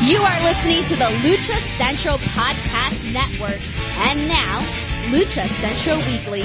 You are listening to the Lucha Central Podcast Network. And now, Lucha Central Weekly.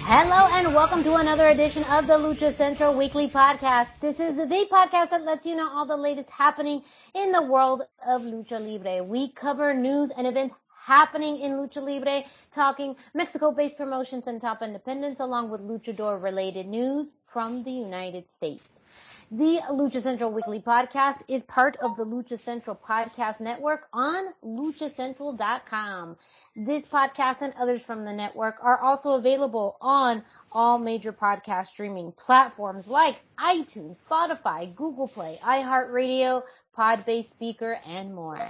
Hello and welcome to another edition of the Lucha Central Weekly Podcast. This is the podcast that lets you know all the latest happening in the world of Lucha Libre. We cover news and events happening in Lucha Libre, talking Mexico-based promotions and top independents, along with luchador-related news from the United States. The Lucha Central Weekly Podcast is part of the Lucha Central Podcast Network on luchacentral.com. This podcast and others from the network are also available on all major podcast streaming platforms like iTunes, Spotify, Google Play, iHeartRadio, Podbase Speaker, and more.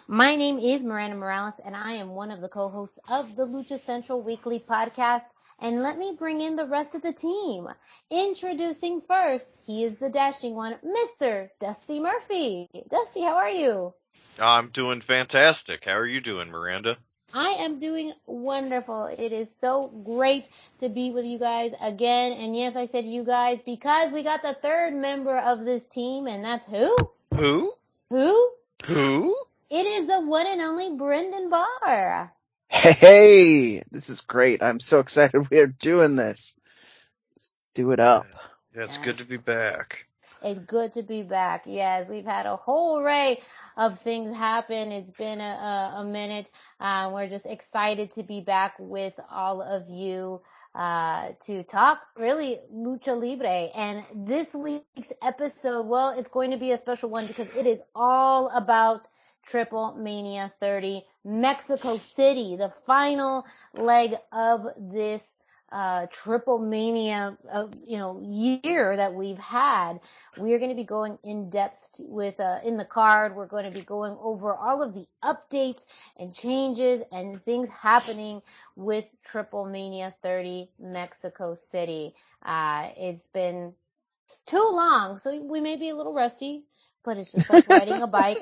My name is Miranda Morales, and I am one of the co-hosts of the Lucha Central Weekly Podcast. And let me bring in the rest of the team. Introducing first, he is the dashing one, Mr. Dusty Murphy. Dusty, how are you? I'm doing fantastic. How are you doing, Miranda? I am doing wonderful. It is so great to be with you guys again. And yes, I said you guys because we got the third member of this team, and that's who? Who? It is the one and only Brendan Barr. Hey, this is great. I'm so excited we are doing this. Let's do it up. Yeah, it's good to be back. It's good to be back. Yes, we've had a whole array of things happen. It's been a minute. We're just excited to be back with all of you to talk really Lucha Libre. And this week's episode, well, it's going to be a special one because it is all about TripleMania 30, Mexico City, the final leg of this TripleMania year that we've had. We are going to be going in depth with in the card. We're going to be going over all of the updates and changes and things happening with TripleMania 30 Mexico City. It's been too long, so we may be a little rusty, but it's just like riding a bike.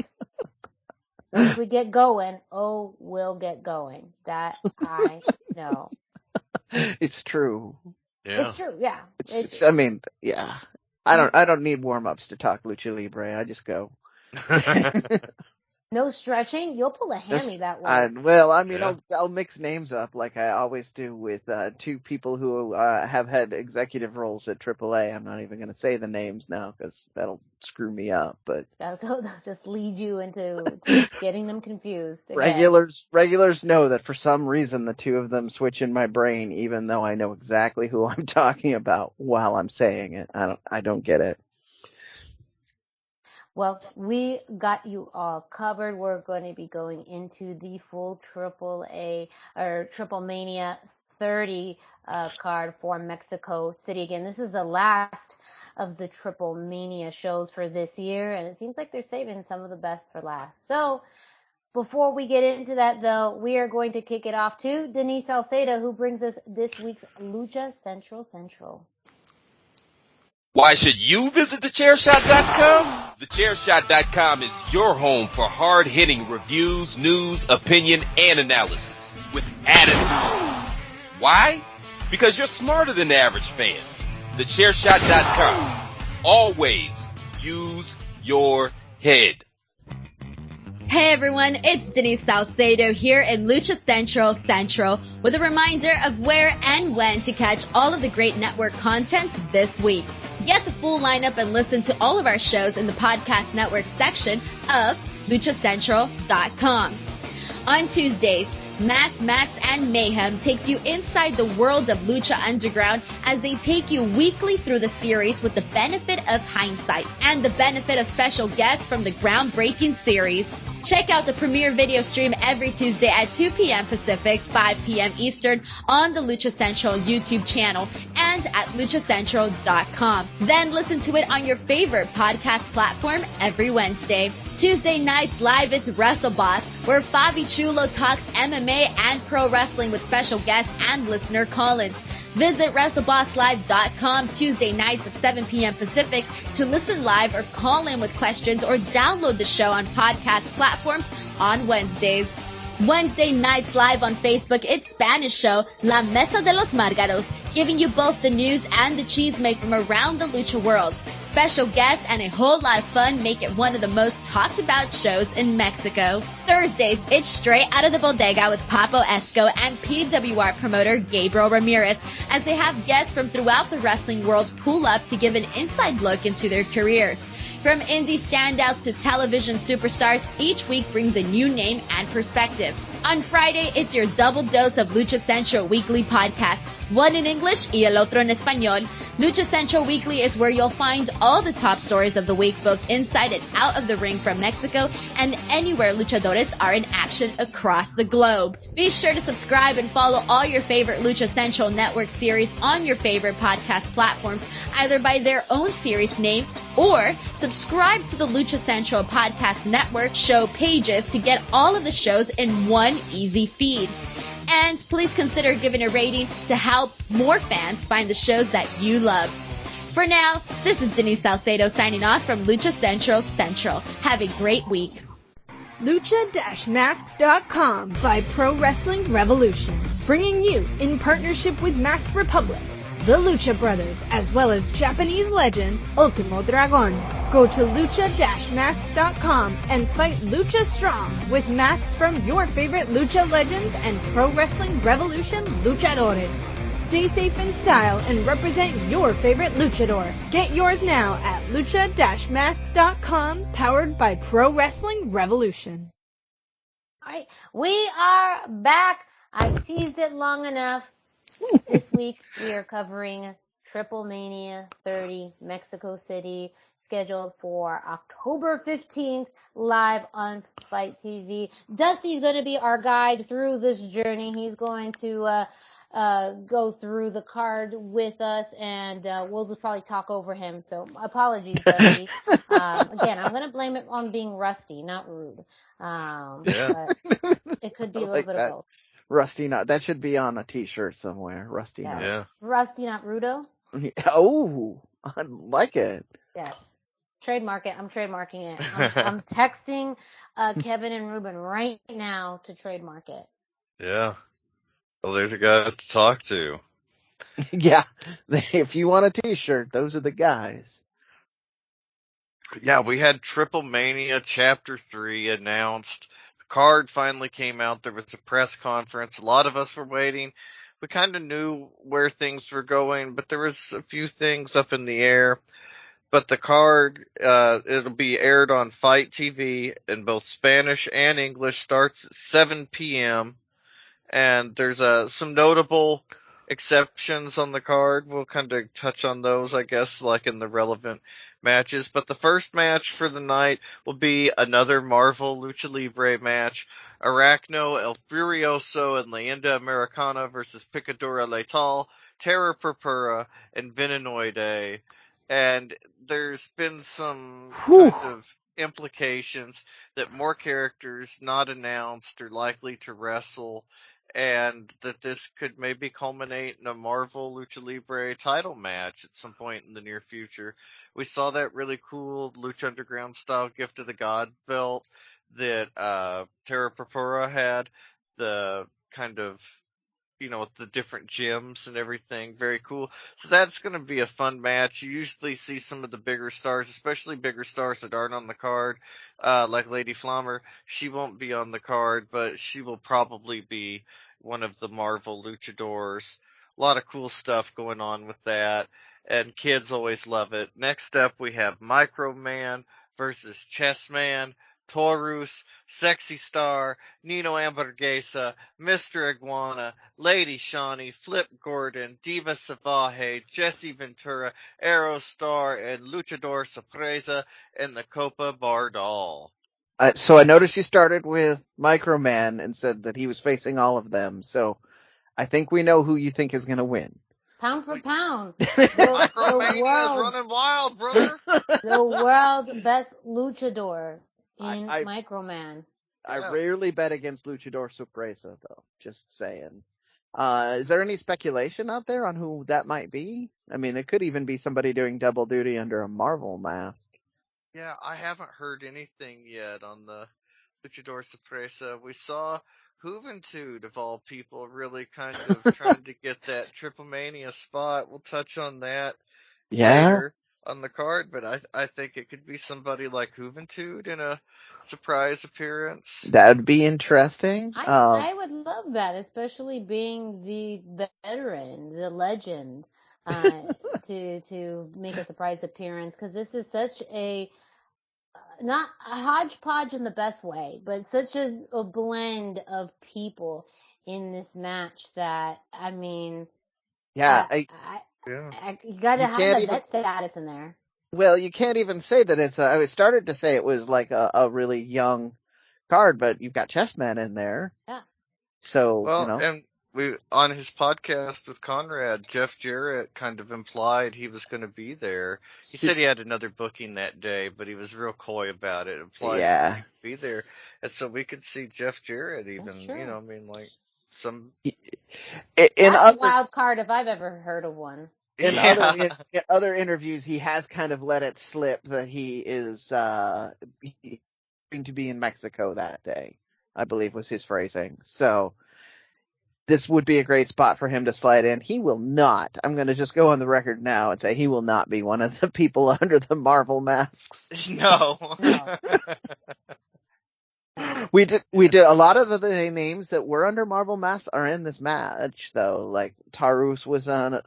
Once we get going, we'll get going. That I know. It's true. Yeah. It's true, yeah. I don't need warm-ups to talk Lucha Libre. I just go. No stretching? You'll pull a hammy that way. I'll mix names up like I always do with two people who have had executive roles at AAA. I'm not even going to say the names now because that'll screw me up. But that'll just lead you into getting them confused. Regulars know that for some reason the two of them switch in my brain, even though I know exactly who I'm talking about while I'm saying it. I don't get it. Well, we got you all covered. We're going to be going into the full AAA or TripleMania 30 card for Mexico City. Again, this is the last of the TripleMania shows for this year, and it seems like they're saving some of the best for last. So before we get into that, though, we are going to kick it off to Denise Salcedo, who brings us this week's Lucha Central. Why should you visit thechairshot.com? Thechairshot.com is your home for hard-hitting reviews, news, opinion, and analysis with attitude. Why? Because you're smarter than the average fan. Thechairshot.com. Always use your head. Hey everyone, it's Denise Salcedo here in Lucha Central with a reminder of where and when to catch all of the great network content this week. Get the full lineup and listen to all of our shows in the podcast network section of luchacentral.com. On Tuesdays, Mass, Max, and Mayhem takes you inside the world of Lucha Underground as they take you weekly through the series with the benefit of hindsight and the benefit of special guests from the groundbreaking series. Check out the premiere video stream every Tuesday at 2 p.m. Pacific, 5 p.m. Eastern on the Lucha Central YouTube channel and at luchacentral.com. Then listen to it on your favorite podcast platform every Wednesday. Tuesday nights live, it's Wrestle Boss, where Fabi Chulo talks MMA and pro wrestling with special guests and listener call-ins. Visit WrestleBossLive.com Tuesday nights at 7 p.m. Pacific to listen live or call in with questions or download the show on podcast platforms on Wednesdays. Wednesday nights live on Facebook, it's Spanish show La Mesa de los Márgaros, giving you both the news and the chisme from around the lucha world. Special guests and a whole lot of fun make it one of the most talked about shows in Mexico. Thursdays, it's Straight Out of the Bodega with Papo Esco and PWR promoter Gabriel Ramirez, as they have guests from throughout the wrestling world pull up to give an inside look into their careers. From indie standouts to television superstars, each week brings a new name and perspective. On Friday, it's your double dose of Lucha Central Weekly podcast, one in English y el otro en español. Lucha Central Weekly is where you'll find all the top stories of the week, both inside and out of the ring from Mexico and anywhere luchadores are in action across the globe. Be sure to subscribe and follow all your favorite Lucha Central Network series on your favorite podcast platforms, either by their own series name or subscribe to the Lucha Central Podcast Network show pages to get all of the shows in one easy feed. And please consider giving a rating to help more fans find the shows that you love. For now, this is Denise Salcedo signing off from Lucha Central Central. Have a great week. Lucha-Masks.com by Pro Wrestling Revolution, bringing you, in partnership with Mask Republic, the Lucha Brothers, as well as Japanese legend Ultimo Dragon. Go to lucha-masks.com and fight Lucha Strong with masks from your favorite Lucha legends and Pro Wrestling Revolution luchadores. Stay safe in style and represent your favorite luchador. Get yours now at lucha-masks.com, powered by Pro Wrestling Revolution. All right, we are back. I teased it long enough. This week we are covering TripleMania 30 Mexico City, scheduled for October 15th, live on Fight TV. Dusty's going to be our guide through this journey. He's going to go through the card with us, and we'll just probably talk over him. So apologies, Dusty. Again, I'm going to blame it on being rusty, not rude. But it could be a little bit of both. Rusty Not. That should be on a t-shirt somewhere. Rusty Not. Yeah. Rusty Not Rudo. Oh, I like it. Yes. Trademark it. I'm trademarking it. I'm texting Kevin and Ruben right now to trademark it. Yeah. Well, there's the guys to talk to. Yeah. If you want a t-shirt, those are the guys. Yeah, we had TripleMania Chapter 3 announced. The card finally came out. There was a press conference. A lot of us were waiting. We kind of knew where things were going, but there was a few things up in the air. But the card, it'll be aired on Fight TV in both Spanish and English, starts at 7 p.m. And there's some notable exceptions on the card. We'll kind of touch on those, I guess, like in the relevant matches. But the first match for the night will be another Marvel Lucha Libre match. Aracno, El Furioso, and Leyenda Americana versus Picadora Letal, Terra Purpura, and Venenoide. And there's been some kind of implications that more characters not announced are likely to wrestle, and that this could maybe culminate in a Marvel Lucha Libre title match at some point in the near future. We saw that really cool Lucha Underground style Gift of the God belt that Terra Purpura had, the kind of, with the different gems and everything. Very cool. So that's going to be a fun match. You usually see some of the bigger stars, especially bigger stars that aren't on the card, like Lady Flammer. She won't be on the card, but she will probably be one of the Marvel luchadors. A lot of cool stuff going on with that, and kids always love it. Next up, we have Microman versus Chessman, Taurus, Sexy Star, Nino Hamburguesa, Mr. Iguana, Lady Shawnee, Flip Gordon, Diva Savaje, Jesse Ventura, Aerostar, and Luchador Sorpresa in the Copa Bardal. So I noticed you started with Microman and said that he was facing all of them. So I think we know who you think is going to win. Pound for pound. Micromania is running wild, brother. The world's best luchador in I Microman. I rarely bet against Luchador Sorpresa, though. Just saying. Is there any speculation out there on who that might be? I mean, it could even be somebody doing double duty under a Marvel mask. Yeah, I haven't heard anything yet on the Luchador Sorpresa. We saw Juventud, of all people, really kind of trying to get that TripleMania spot. We'll touch on that later on the card, but I think it could be somebody like Juventud in a surprise appearance. That would be interesting. I would love that, especially being the veteran, the legend, to make a surprise appearance, because this is such a not a hodgepodge in the best way, but such a blend of people in this match that, I mean, you gotta have the vet status in there. Well, you can't even say that it's I started to say it was like a really young card, but you've got Chessman in there. Yeah. So, well, and on his podcast with Conrad, Jeff Jarrett kind of implied he was going to be there. He said he had another booking that day, but he was real coy about it. Implied he could be there, and so we could see Jeff Jarrett even. You know, I mean, like some. That's a wild card if I've ever heard of one. In other interviews, he has kind of let it slip that he is going to be in Mexico that day, I believe was his phrasing. So this would be a great spot for him to slide in. He will not. I'm going to just go on the record now and say he will not be one of the people under the Marvel masks. No. We did a lot of the names that were under Marvel masks are in this match though. Like Tarus was at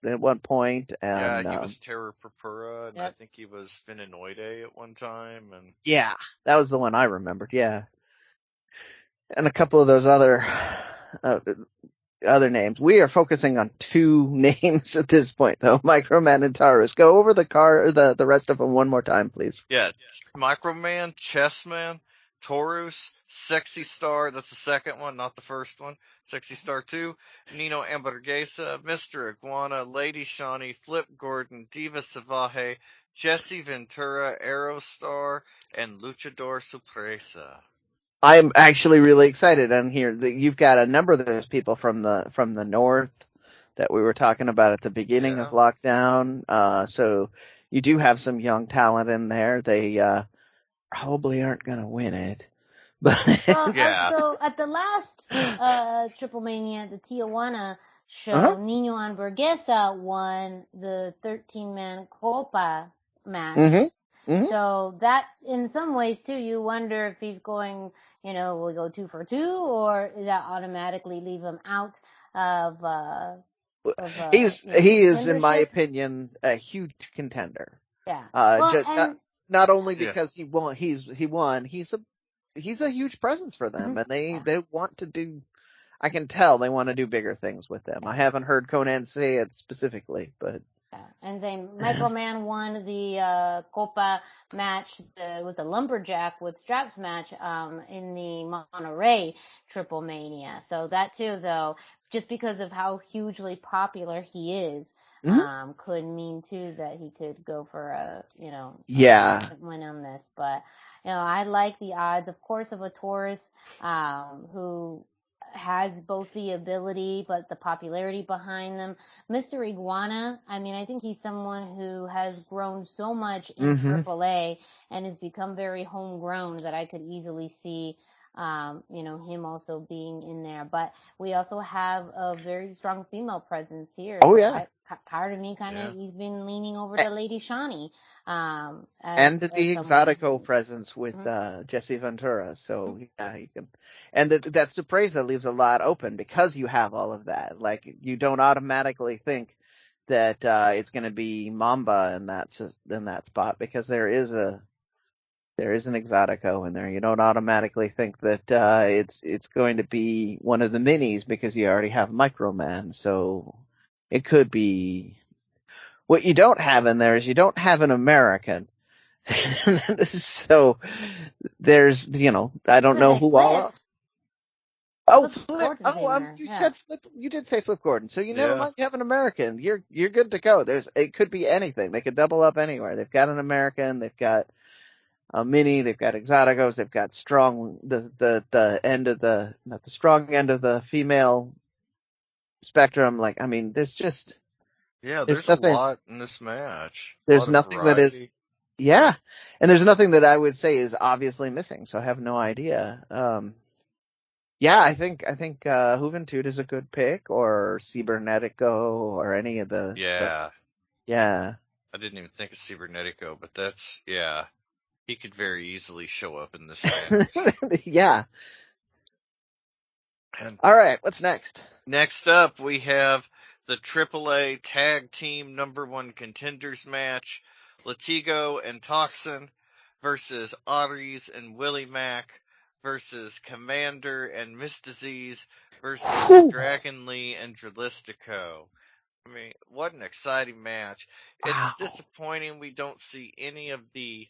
one point, and he was Terra Purpura, and I think he was Venenoide at one time, and that was the one I remembered. Yeah, and a couple of those other names. We are focusing on two names at this point, though. Microman and Tarus. Go over the rest of them one more time, please. Yeah, Microman, Chessman, Taurus, Sexy Star, that's the second one, not the first one. Sexy Star 2, Nino Hamburguesa, Mr. Iguana, Lady Shawnee, Flip Gordon, Diva Savaje, Jesse Ventura, Aerostar, and Luchador Sorpresa. I'm actually really excited on here that you've got a number of those people from the north that we were talking about at the beginning of lockdown. So you do have some young talent in there. They probably aren't going to win it. But so at the last TripleMania, the Tijuana show, Nino Hamburguesa won the 13-man Copa match. So that, in some ways, too, you wonder if he's going, will he go 2 for 2, or does that automatically leave him out of he is, in my opinion, a huge contender. Yeah. Not only because he won, he's a huge presence for them, and they want to do. I can tell they want to do bigger things with them. I haven't heard Conan say it specifically, but. And then Microman won the Copa match. It was a lumberjack with straps match in the Monterey TripleMania. So that too, though, just because of how hugely popular he is, could mean too that he could go for a win on this. But I like the odds, of course, of a Taurus who has both the ability but the popularity behind them. Mr. Iguana, I mean, I think he's someone who has grown so much in AAA and has become very homegrown that I could easily see him also being in there. But we also have a very strong female presence here. Part of me he's been leaning over to Lady Shawnee. And the Exotico presence with Jesse Ventura. So he can. And that Sorpresa leaves a lot open because you have all of that. Like, you don't automatically think that it's going to be Mamba in that spot, because there is an Exotico in there. You don't automatically think that it's going to be one of the minis because you already have Microman. So it could be. What you don't have in there is you don't have an American. So there's, I don't know who all else. Oh, Flip. Oh, you said Flip. You did say Flip Gordon. So you never mind have an American. You're good to go. It could be anything. They could double up anywhere. They've got an American. They've got a mini. They've got exoticos. They've got strong the end of the not the strong end of the female spectrum. Like, I mean, there's there's nothing, a lot in this match. There's nothing that is. Yeah, and there's nothing that I would say is obviously missing. So I have no idea. Yeah, I think Juventud is a good pick, or Cibernetico, or any of the. Yeah. I didn't even think of Cibernetico, but that's he could very easily show up in this match. Yeah. And all right, what's next? Next up, we have the AAA Tag Team #1 Contenders match: Latigo and Toxin versus Aries and Willie Mack versus Commander and Miss Disease versus Dragon Lee and Dralistico. I mean, what an exciting match. It's disappointing we don't see any of the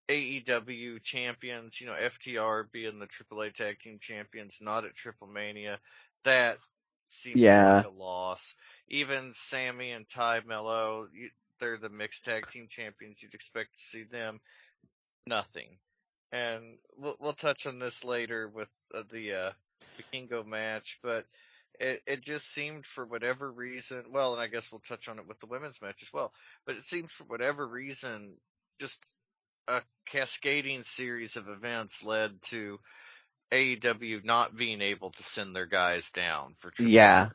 AEW champions, FTR being the AAA Tag Team champions, not at TripleMania. That seems like a loss. Even Sammy and Ty Mello, they're the mixed tag team champions. You'd expect to see them. Nothing. And we'll touch on this later with the Vikingo match, but it just seemed for whatever reason, well, and I guess we'll touch on it with the women's match as well, but it seemed for whatever reason, just a cascading series of events led to AEW not being able to send their guys down for AAA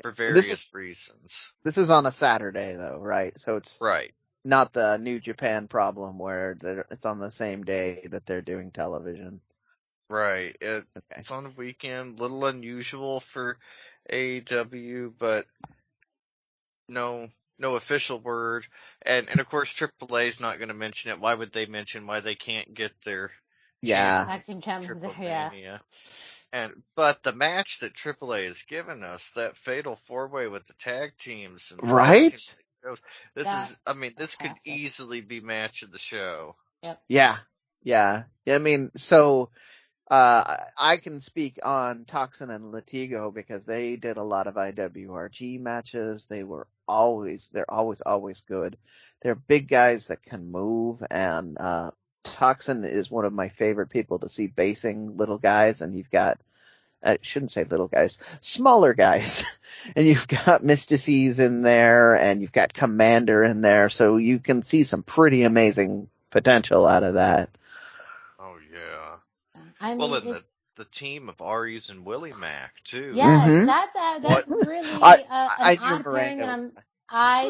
for various reasons. This is on a Saturday, though, right? So it's not the New Japan problem where it's on the same day that they're doing television. Right. It's on a weekend, little unusual for AEW, but no official word. And of course, AAA is not going to mention it. Why would they mention why they can't get their tag team champions? But the match that AAA has given us, that fatal 4-way with the tag teams, and this could easily be match of the show. Yep. Yeah. I mean, so I can speak on Toxin and Latigo because they did a lot of IWRG matches. They're always good. They're big guys that can move, and Toxin is one of my favorite people to see basing little guys, and you've got, I shouldn't say little guys, smaller guys, and you've got Mystices in there, and you've got Commander in there, so you can see some pretty amazing potential out of that. Oh yeah. I mean, well, and the team of Aries and Willie Mack too. Yeah, that's really an odd pairing, and I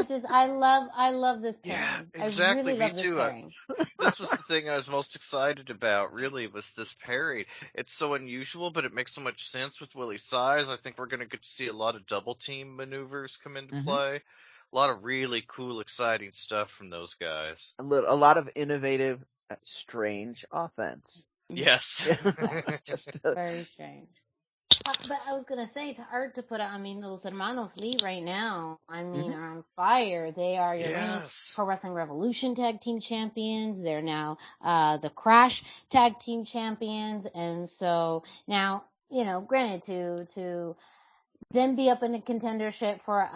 love this pairing. Yeah, exactly. I really love this pairing. This was the thing I was most excited about, really, was this pairing. It's so unusual, but it makes so much sense with Willie's size. I think we're going to get to see a lot of double team maneuvers come into play. A lot of really cool, exciting stuff from those guys. A lot of innovative, strange offense. Yes. Very strange. But I was going to say, it's hard to put out, those Hermanos Lee right now, are on fire. They are your reigning Pro Wrestling Revolution Tag Team Champions. They're now the Crash Tag Team Champions. And so now, granted, to them be up in a contendership for,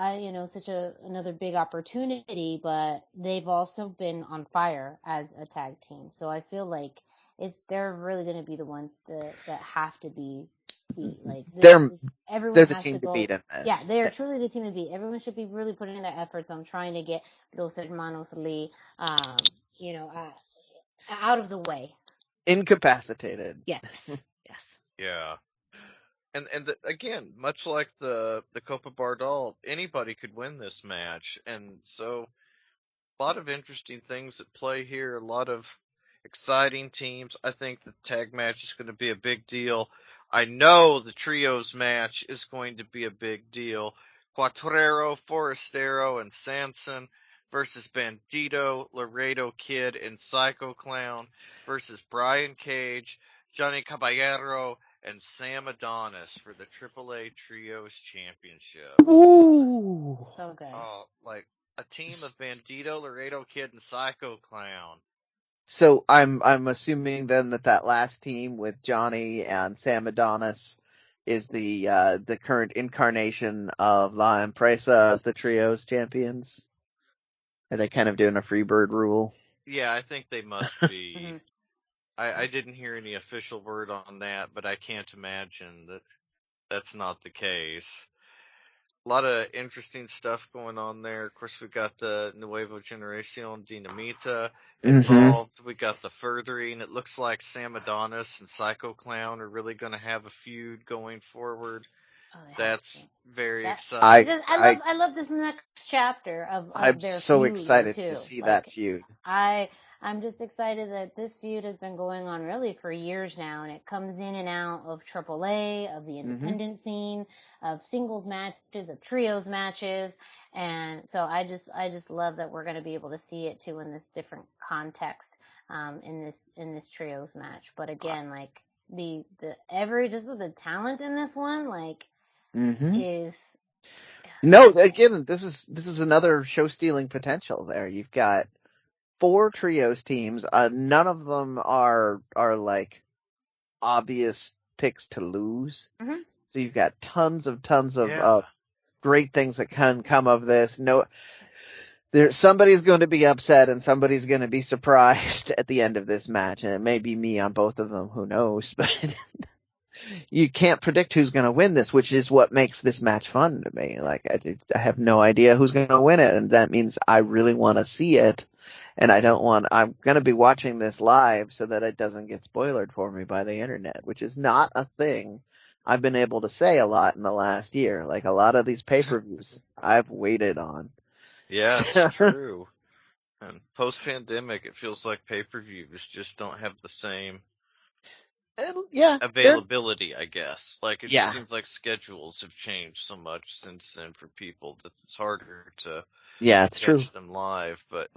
such another big opportunity, but they've also been on fire as a tag team. So I feel like they're really going to be the ones that have to be like they're the team to beat in this. Yeah, they're truly the team to beat. Everyone should be really putting in their efforts on trying to get Los Hermanos Lee, out of the way. Incapacitated. Yes. Yeah. And again, much like the Copa Bardal, anybody could win this match, and so a lot of interesting things at play here. A lot of exciting teams. I think the tag match is going to be a big deal. I know the trios match is going to be a big deal. Cuatrero, Forastero, and Sanson versus Bandito, Laredo Kid, and Psycho Clown versus Brian Cage, Johnny Caballero, and Sam Adonis for the AAA Trios Championship. Ooh. So good. Oh, like a team of Bandito, Laredo Kid, and Psycho Clown. So I'm assuming then that last team with Johnny and Sam Adonis is the current incarnation of La Empresa as the trios champions. Are they kind of doing a Freebird rule? Yeah, I think they must be. I didn't hear any official word on that, but I can't imagine that that's not the case. A lot of interesting stuff going on there. Of course, we got the Nuevo Generacion Dinamita involved. We got the Furthering. It looks like Sam Adonis and Psycho Clown are really going to have a feud going forward. Oh, That's very exciting. I love this next chapter of I'm their so feud excited too. to see that feud. I'm just excited that this feud has been going on really for years now, and it comes in and out of AAA, of the independent scene, of singles matches, of trios matches, and so I just love that we're going to be able to see it too in this different context, in this trios match. But again, like just with the talent in this one, like is. No, again, this is another show stealing potential there. You've got 4 trios teams. None of them are like obvious picks to lose. So you've got tons of great things that can come of this. Somebody's going to be upset and somebody's going to be surprised at the end of this match, and it may be me on both of them. Who knows? But you can't predict who's going to win this, which is what makes this match fun to me. Like I have no idea who's going to win it, and that means I really want to see it. And I'm going to be watching this live so that it doesn't get spoiled for me by the internet, which is not a thing I've been able to say a lot in the last year. Like a lot of these pay-per-views I've waited on. Yeah, it's true. And post-pandemic, it feels like pay-per-views just don't have the same availability, I guess. Like, it just seems like schedules have changed so much since then for people that it's harder to catch them live. But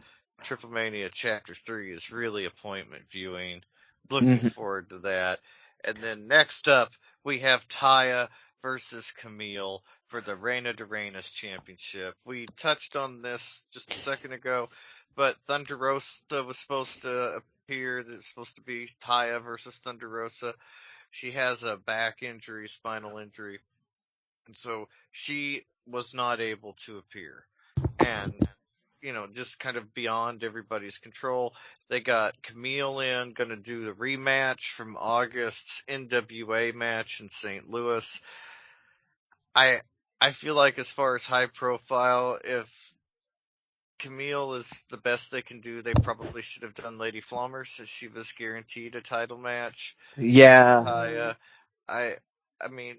TripleMania Chapter 3 is really appointment viewing. Looking forward to that. And then next up, we have Taya versus Camille for the Reina de Reinas Championship. We touched on this just a second ago, but Thunder Rosa was supposed to appear. It's supposed to be Taya versus Thunder Rosa. She has a back injury, spinal injury, and so she was not able to appear. And just kind of beyond everybody's control. They got Camille going to do the rematch from August's NWA match in St. Louis. I feel like as far as high profile, if Camille is the best they can do, they probably should have done Lady Flummer since she was guaranteed a title match. Yeah. I mean,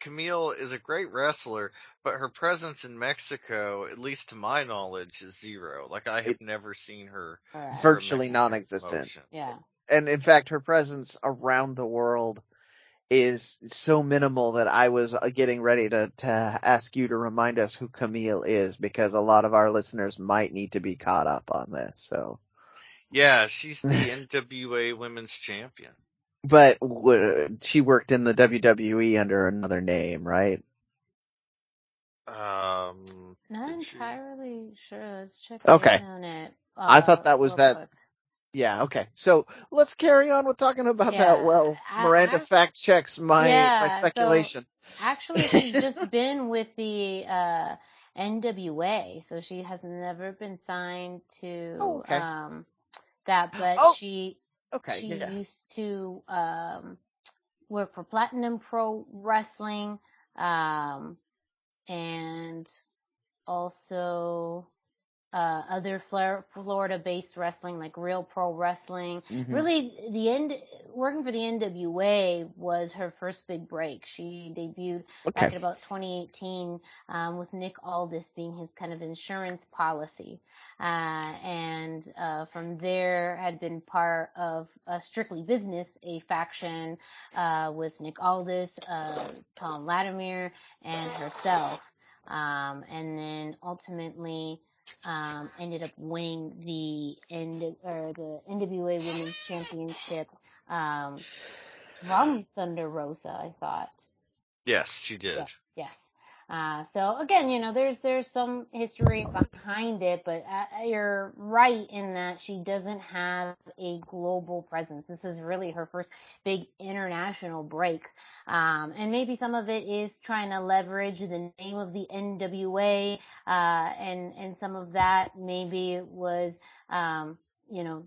Camille is a great wrestler, but her presence in Mexico, at least to my knowledge, is zero. Like, I have never seen her. Virtually non-existent. Yeah. And in fact, her presence around the world is so minimal that I was getting ready to ask you to remind us who Camille is, because a lot of our listeners might need to be caught up on this. So. Yeah, she's the NWA Women's Champion. But she worked in the WWE under another name, right? Not entirely sure. Let's check on it. I thought that was that. Quick. Yeah, okay. So let's carry on with talking about that. Well, Miranda fact checks my speculation. So actually, she's just been with the NWA, so she has never been signed to that, but she used to work for Platinum Pro Wrestling, and also other Florida-based wrestling, like Real Pro Wrestling. Really, working for the NWA was her first big break. She debuted back in about 2018 with Nick Aldis being his kind of insurance policy. And from there had been part of Strictly Business, a faction with Nick Aldis, Tom Latimer, and herself. And then ultimately ended up winning the NWA Women's Championship from Thunder Rosa, I thought. Yes, she did. Yes. So again, there's some history behind it, but you're right in that she doesn't have a global presence. This is really her first big international break. And maybe some of it is trying to leverage the name of the NWA, and some of that maybe was,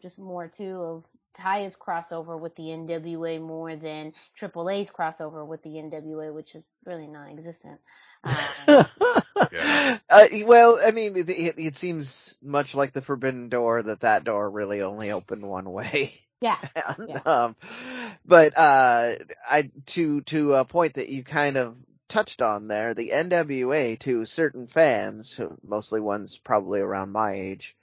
just more too of Taya's crossover with the NWA more than AAA's crossover with the NWA, which is really non-existent. Yeah. Well, I mean, it seems much like the Forbidden Door that door really only opened one way. Yeah. And, Yeah. but to a point that you kind of touched on there, the NWA to certain fans, mostly ones probably around my age,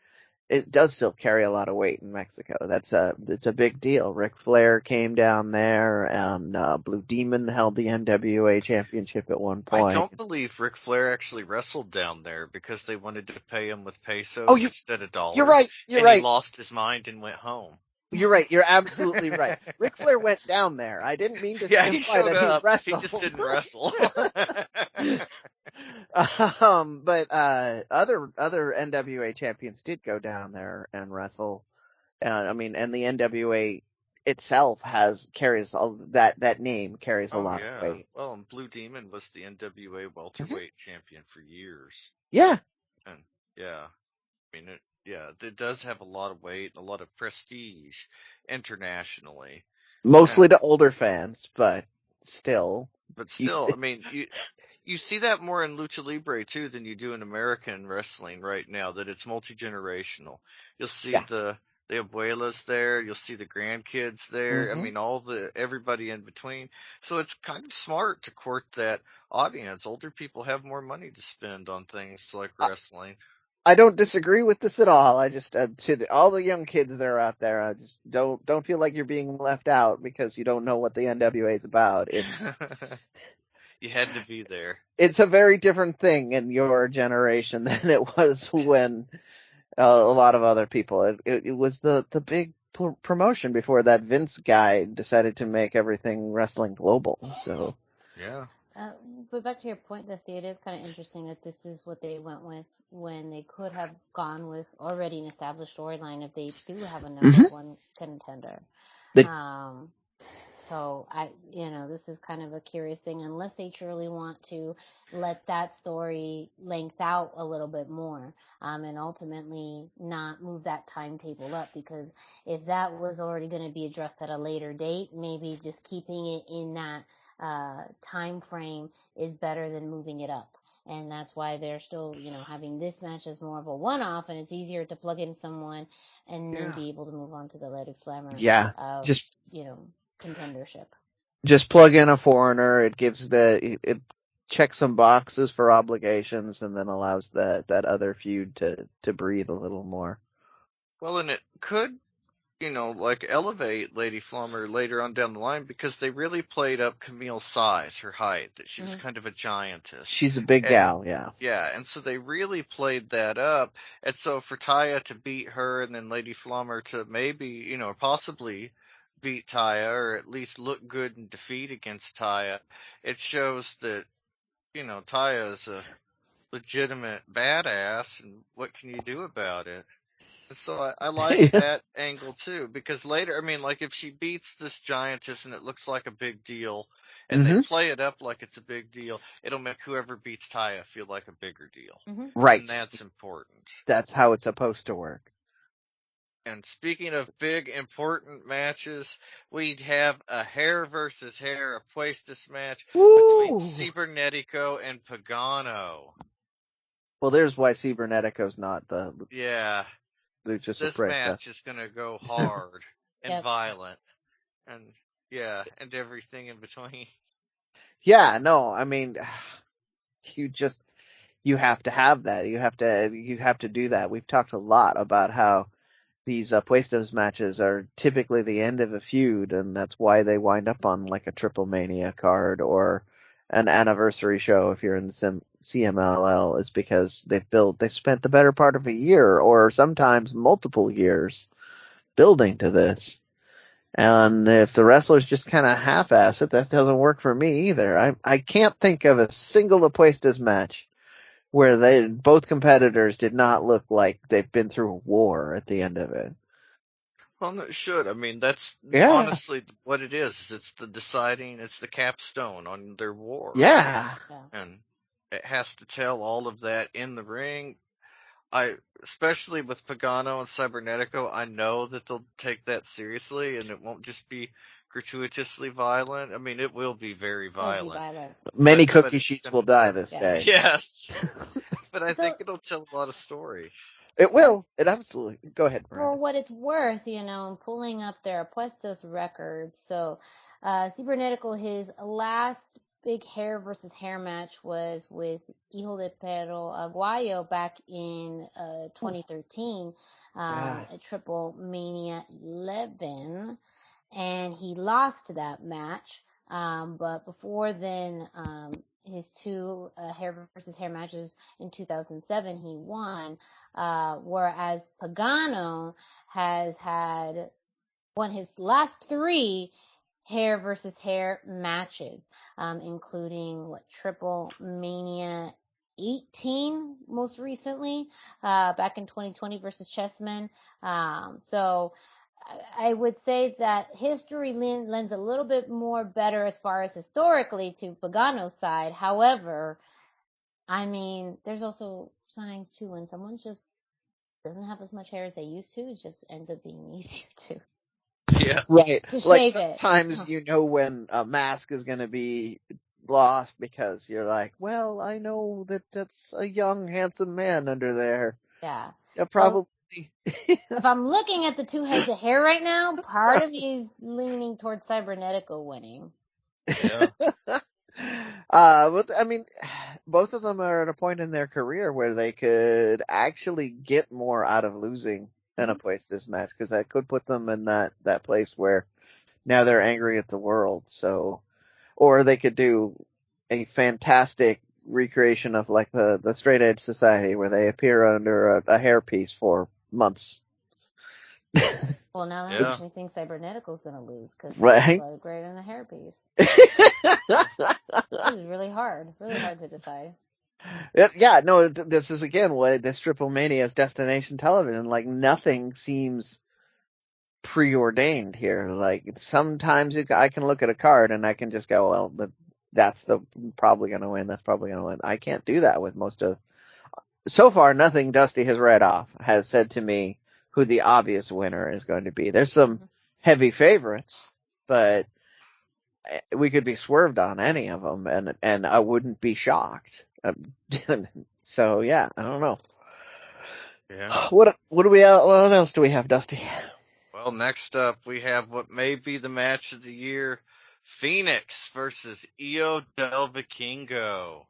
it does still carry a lot of weight in Mexico. It's a big deal. Ric Flair came down there, and Blue Demon held the NWA championship at one point. I don't believe Ric Flair actually wrestled down there because they wanted to pay him with pesos instead of dollars. You're right. He lost his mind and went home. You're right. You're absolutely right. Ric Flair went down there. I didn't mean to imply that he wrestled. He just didn't wrestle. But other NWA champions did go down there and wrestle. And the NWA itself carries all that name carries a lot of weight. Well, and Blue Demon was the NWA welterweight champion for years. Yeah. And it does have a lot of weight and a lot of prestige internationally. Mostly to older fans, but still. You see that more in Lucha Libre too than you do in American wrestling right now, that it's multi-generational. You'll see the abuelas there, you'll see the grandkids there, everybody in between. So it's kind of smart to court that audience. Older people have more money to spend on things like wrestling. I don't disagree with this at all. I just, to all the young kids that are out there, I just don't feel like you're being left out because you don't know what the NWA is about. It's you had to be there. It's a very different thing in your generation than it was when a lot of other people. It was the big promotion before that Vince guy decided to make everything wrestling global. So yeah. But back to your point, Dusty, it is kind of interesting that this is what they went with when they could have gone with already an established storyline if they do have a number one contender. So this is kind of a curious thing, unless they truly want to let that story length out a little bit more, and ultimately not move that timetable up, because if that was already going to be addressed at a later date, maybe just keeping it in that time frame is better than moving it up. And that's why they're still, having this match as more of a one-off, and it's easier to plug in someone and then be able to move on to the Lady Flammer. Yeah, contendership. Just plug in a foreigner. It gives it checks some boxes for obligations, and then allows that other feud to breathe a little more. Well, and it could, elevate Lady Flammer later on down the line, because they really played up Camille's size, her height, that she was kind of a giantess. She's a big gal, yeah. Yeah, and so they really played that up. And so for Taya to beat her, and then Lady Flammer to maybe, possibly beat Taya, or at least look good in defeat against Taya, it shows that, Taya is a legitimate badass, and what can you do about it? So I like that angle too, because later, if she beats this giantess and it looks like a big deal, and they play it up like it's a big deal, it'll make whoever beats Taya feel like a bigger deal. Right. And that's important. That's how it's supposed to work. And speaking of big, important matches, we have a hair versus hair, Apuestas match between Cibernetico and Pagano. Well, there's why Cibernetico's not the Lucha This match is going to go hard and violent, and everything in between. Yeah, no, you have to have that. You have to do that. We've talked a lot about how these Apuestas matches are typically the end of a feud, and that's why they wind up on like a TripleMania card or an anniversary show if you're in the CMLL, is because they've spent the better part of a year or sometimes multiple years building to this. And if the wrestlers just kind of half-ass it, that doesn't work for me either. I can't think of a single Apuestas match where both competitors did not look like they've been through a war at the end of it. Well, it should. I mean, that's honestly what it is. It's the capstone on their war. Yeah. And it has to tell all of that in the ring. Especially with Pagano and Cybernetico, I know that they'll take that seriously and it won't just be gratuitously violent. I mean, it will be very violent. Many cookie sheets will die this day. Yes. But I think it'll tell a lot of story. It will. It absolutely. Go ahead, Brian. For what it's worth, I'm pulling up their Apuestas records. So, Cybernetico, his last big hair versus hair match was with Hijo de Perro Aguayo back in 2013 at TripleMania 11, and he lost that match. But before then, his two hair versus hair matches in 2007, he won. Whereas Pagano has won his last 3 hair versus hair matches, including TripleMania 18 most recently, back in 2020 versus Chessman. So I would say that history lends a little bit more better as far as historically to Pagano's side. However, I mean, there's also signs too when someone's just doesn't have as much hair as they used to, it just ends up being easier to. Yeah. Right. To like shave sometimes it. you know when a mask is going to be lost because you're like, well, I know that that's a young, handsome man under there. Yeah. Probably. If I'm looking at the 2 heads of hair right now, part of me is leaning towards Cybernetico winning. Yeah. But I mean, both of them are at a point in their career where they could actually get more out of losing an Apuestas match, because that could put them in that place where now they're angry at the world. So, or they could do a fantastic recreation of like the Straight Edge Society where they appear under a hairpiece for months. Well, now that makes me think Cybernetico's going to lose because he's great in a hairpiece. This is really hard to decide. No, this is again what this TripleMania is destination television. Like nothing seems preordained here. Like sometimes I can look at a card and I can just go, well, that's probably going to win. That's probably going to win. I can't do that with most of. So far, nothing Dusty has read off has said to me who the obvious winner is going to be. There's some heavy favorites, but we could be swerved on any of them, and I wouldn't be shocked. So yeah, I don't know. Yeah. What else do we have, Dusty? Well, next up we have what may be the match of the year: Phoenix versus Io Del Vikingo.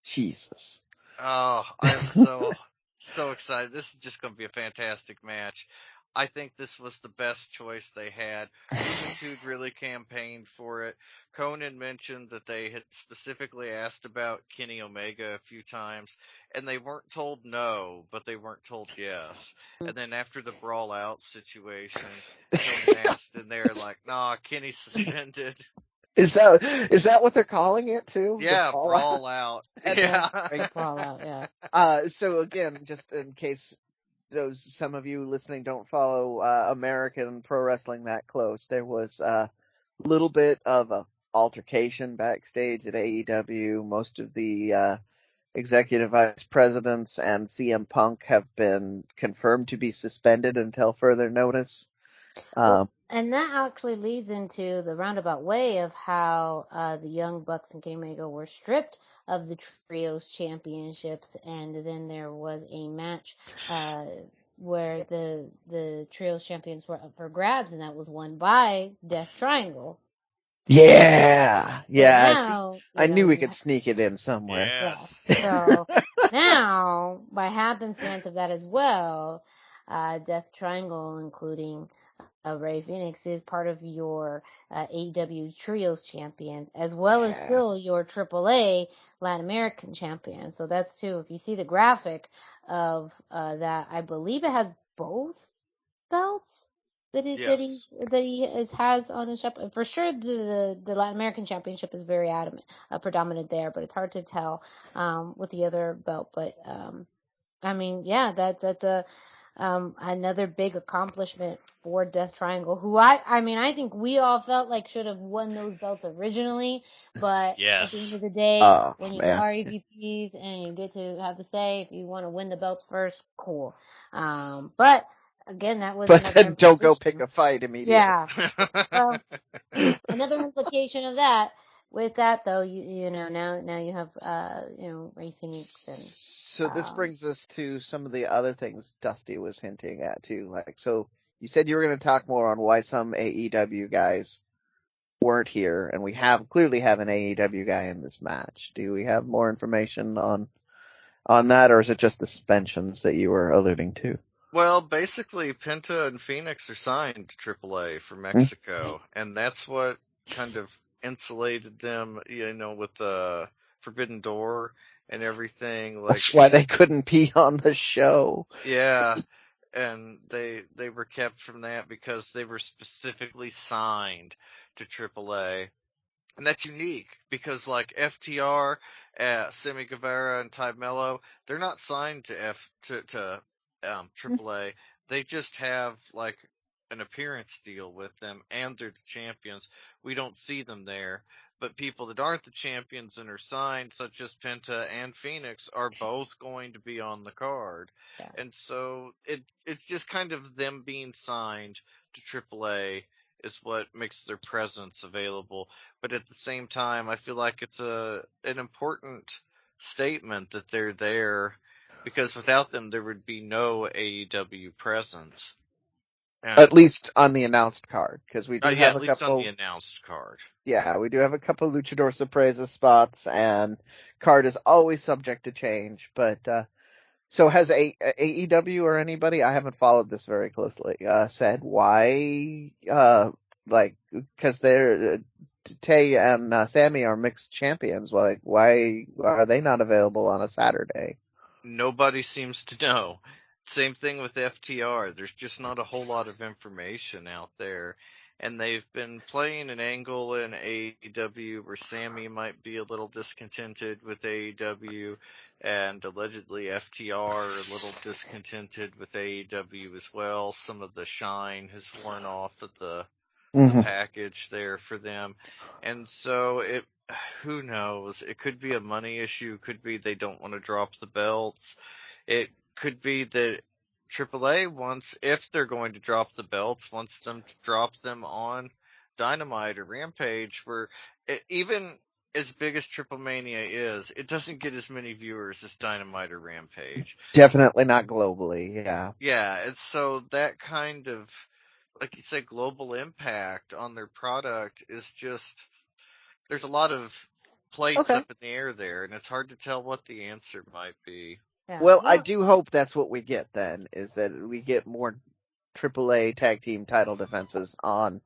Jesus. Oh, I'm so excited. This is just going to be a fantastic match. I think this was the best choice they had. Juventud really campaigned for it. Conan mentioned that they had specifically asked about Kenny Omega a few times, and they weren't told no, but they weren't told yes. And then after the brawl out situation, Conan asked, and they're like, nah, Kenny's suspended. Is that what they're calling it too? Yeah, brawl out. Yeah, brawl out. Yeah. So again, just in case some of you listening don't follow American pro wrestling that close, there was a little bit of a altercation backstage at AEW. Most of the executive vice presidents and CM Punk have been confirmed to be suspended until further notice. And that actually leads into the roundabout way of how the Young Bucks and Kenny Omega were stripped of the Trios Championships, and then there was a match where the Trios Champions were up for grabs, and that was won by Death Triangle. Yeah. Now, I knew we could sneak it in somewhere. Yes. So now, by happenstance of that as well, Death Triangle, including Ray Phoenix, is part of your AEW Trios champions, as well as still your AAA Latin American champion. So that's too. If you see the graphic of that, I believe it has both belts. that he has on his shop. For sure, the Latin American Championship is very predominant there, but it's hard to tell with the other belt. But I mean, yeah, that's a another big accomplishment for Death Triangle, who I think we all felt like should have won those belts originally, but at the end of the day, when you are EVPs and you get to have the say, if you want to win the belts first, cool. But again, that was but then don't go pick a fight immediately. Yeah. Well, another implication of that, with that though, you know, now you have, Ray Phoenix and. So this brings us to some of the other things Dusty was hinting at too. Like, so you said you were going to talk more on why some AEW guys weren't here, and we clearly have an AEW guy in this match. Do we have more information on that, or is it just the suspensions that you were alluding to? Well, basically, Penta and Phoenix are signed to AAA for Mexico, and that's what kind of insulated them, with the Forbidden Door and everything. Like, that's why they couldn't be on the show. Yeah, and they were kept from that because they were specifically signed to AAA. And that's unique because, like, FTR, Sammy Guevara, and Ty Mello, they're not signed to AAA. They just have, like, an appearance deal with them, and they're the champions. We don't see them there. But people that aren't the champions and are signed, such as Penta and Phoenix, are both going to be on the card. Yeah. And so it's just kind of them being signed to AAA is what makes their presence available. But at the same time, I feel like it's an important statement that they're there, because without them, there would be no AEW presence. At least on the announced card, because we do have at least on the announced card. Yeah, we do have a couple Luchador Sorpresa spots, and card is always subject to change. But so has AEW or anybody, I haven't followed this very closely, said why? Because they're Tay and Sammy are mixed champions. Like, why are they not available on a Saturday? Nobody seems to know. Same thing with FTR. There's just not a whole lot of information out there. And they've been playing an angle in AEW where Sammy might be a little discontented with AEW, and allegedly FTR are a little discontented with AEW as well. Some of the shine has worn off of the package there for them. And so who knows? It could be a money issue. Could be they don't want to drop the belts. It could be that AAA wants, if they're going to drop the belts, wants them to drop them on Dynamite or Rampage, where even as big as TripleMania is, it doesn't get as many viewers as Dynamite or Rampage. Definitely not globally, yeah. Yeah, and so that kind of, like you said, global impact on their product is just, there's a lot of plates up in the air there, and it's hard to tell what the answer might be. Yeah. Well, I do hope that's what we get then, is that we get more AAA tag team title defenses on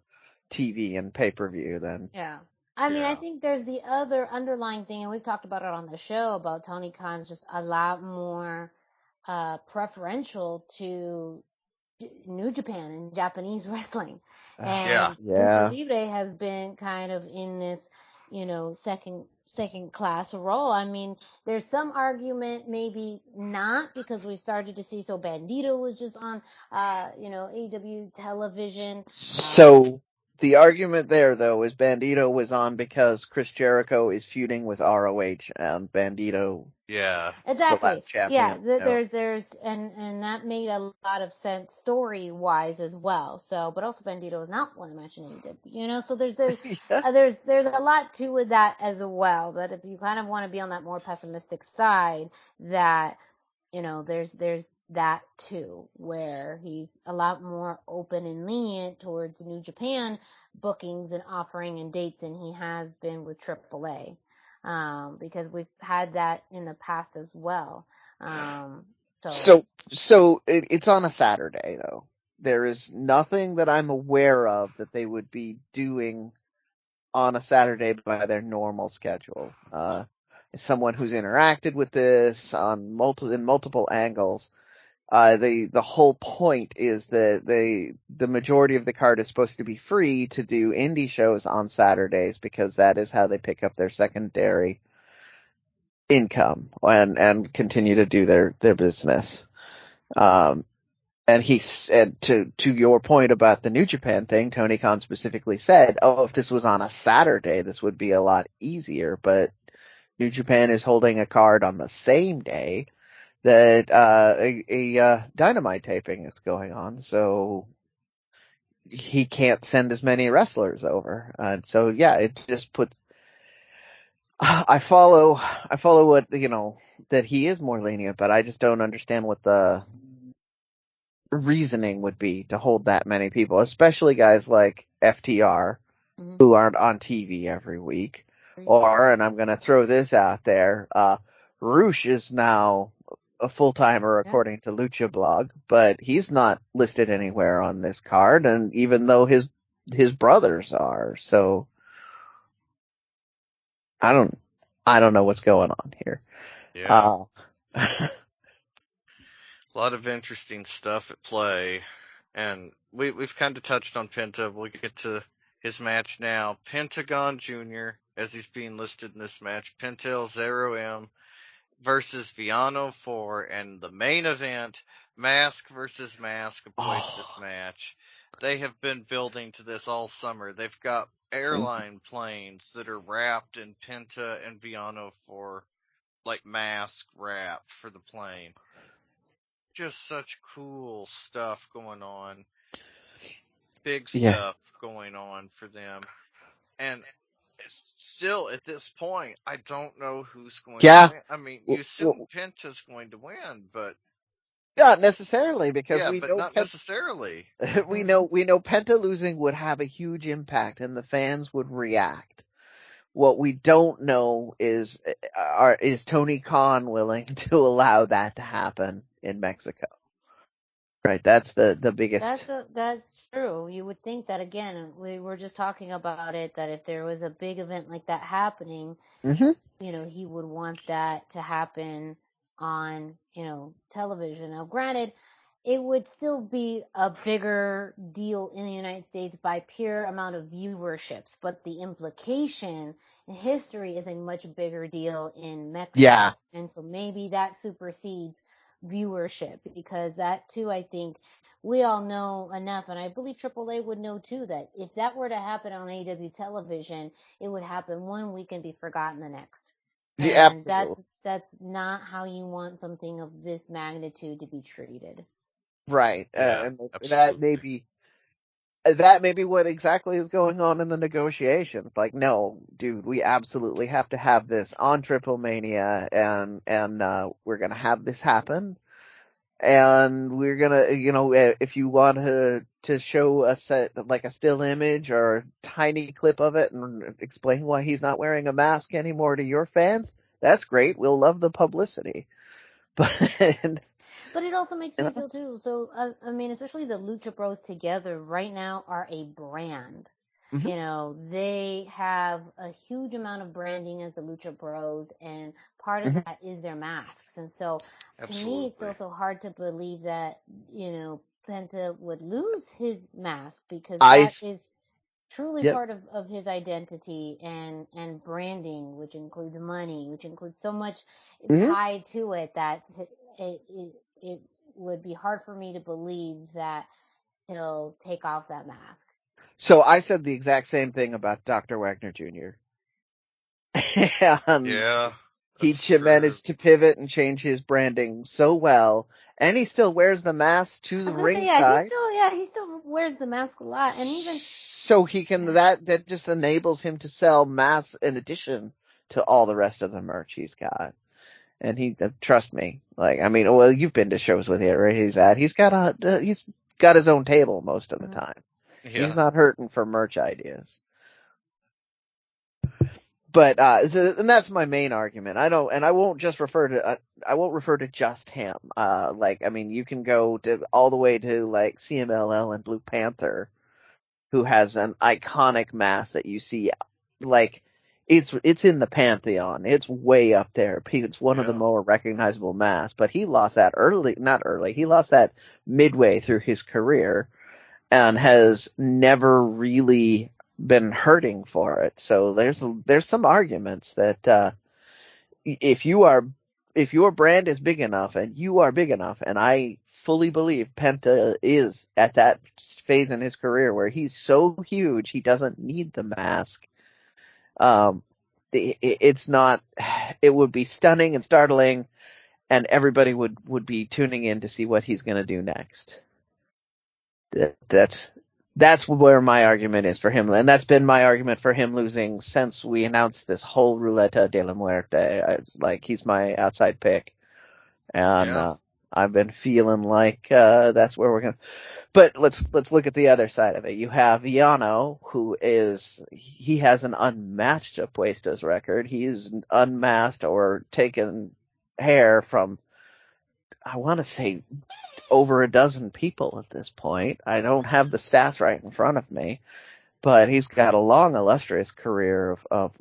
TV and pay-per-view then. Yeah. I mean, I think there's the other underlying thing, and we've talked about it on the show, about Tony Khan's just a lot more preferential to New Japan and Japanese wrestling. And Lucha Libre has been kind of in this, second class role. I mean, there's some argument, maybe not, because we started to see, so Bandito was just on, AEW television. So the argument there, though, is Bandito was on because Chris Jericho is feuding with ROH, and Bandito. Yeah. Exactly. Yeah. There's, and that made a lot of sense story-wise as well. So, but also Bandito is not one match in AEW, so there's a lot to that as well, that if you kind of want to be on that more pessimistic side, that, there's that too, where he's a lot more open and lenient towards New Japan bookings and offering and dates than he has been with AAA. Because we've had that in the past as well. So it's on a Saturday though. There is nothing that I'm aware of that they would be doing on a Saturday by their normal schedule. As someone who's interacted with this in multiple angles, the whole point is that the majority of the card is supposed to be free to do indie shows on Saturdays because that is how they pick up their secondary income and continue to do their business. And he said to your point about the New Japan thing, Tony Khan specifically said, "Oh, if this was on a Saturday, this would be a lot easier." But New Japan is holding a card on the same day that a Dynamite taping is going on, so he can't send as many wrestlers over. So yeah, it just puts. I follow what that he is more lenient, but I just don't understand what the reasoning would be to hold that many people, especially guys like FTR who aren't on TV every week. Or, and I'm going to throw this out there, Roosh is now a full-timer according to Lucha Blog, but he's not listed anywhere on this card, and even though his brothers are, so I don't know what's going on here. Yeah. A lot of interesting stuff at play, and we've kind of touched on Penta. We'll get to his match now. Pentagon Jr., as he's being listed in this match, Pentel 0M versus Viano 4, and the main event, Mask versus Mask, awaits this match. They have been building to this all summer. They've got airline planes that are wrapped in Penta and Viano 4, like mask wrap for the plane. Just such cool stuff going on. Big stuff going on for them. And still, at this point, I don't know who's going to win. I mean, you assume Penta's going to win, but... Not necessarily, because we know... not necessarily. we know Penta losing would have a huge impact, and the fans would react. What we don't know is Tony Khan willing to allow that to happen in Mexico? Right, that's the biggest. That's true. You would think that, again, we were just talking about it, that if there was a big event like that happening, he would want that to happen on, television. Now, granted, it would still be a bigger deal in the United States by pure amount of viewerships, but the implication in history is a much bigger deal in Mexico. Yeah. And so maybe that supersedes viewership, because that too, I think we all know enough, and I believe AAA would know too, that if that were to happen on AEW television, it would happen one week and be forgotten the next. Yeah, and absolutely. that's not how you want something of this magnitude to be treated. Right. Yeah, and that may be what exactly is going on in the negotiations. Like, no, dude, we absolutely have to have this on TripleMania, and we're gonna have this happen. And we're gonna, if you want to show a still image or a tiny clip of it and explain why he's not wearing a mask anymore to your fans, that's great. We'll love the publicity. But it also makes me feel too. So, I mean, especially the Lucha Bros together right now are a brand. Mm-hmm. They have a huge amount of branding as the Lucha Bros, and part of that is their masks. And so, to me, it's also hard to believe that, Penta would lose his mask, because that is truly part of his identity and branding, which includes money, which includes so much tied to it, that it would be hard for me to believe that he'll take off that mask. So I said the exact same thing about Dr. Wagner Jr. He managed to pivot and change his branding so well, and he still wears the mask to the ringside. He still wears the mask a lot, and even so he can that just enables him to sell masks in addition to all the rest of the merch he's got. And trust me, you've been to shows with him, right? He's got his own table most of the time. Yeah. He's not hurting for merch ideas. But, and that's my main argument. I won't refer to just him. You can go all the way to CMLL and Blue Panther, who has an iconic mask that you see, it's in the pantheon. It's way up there. It's one of the more recognizable masks, but he lost that he lost that midway through his career and has never really been hurting for it. So there's some arguments that, if your brand is big enough and you are big enough, and I fully believe Penta is at that phase in his career where he's so huge he doesn't need the mask. It would be stunning and startling, and everybody would be tuning in to see what he's going to do next. That's where my argument is for him, and that's been my argument for him losing since we announced this whole Ruleta de la Muerte. He's my outside pick, and I've been feeling like that's where we're going. But let's look at the other side of it. You have Yano, he has an unmatched Apuestas record. He's unmasked or taken hair from, I want to say, over a dozen people at this point. I don't have the stats right in front of me, but he's got a long, illustrious career of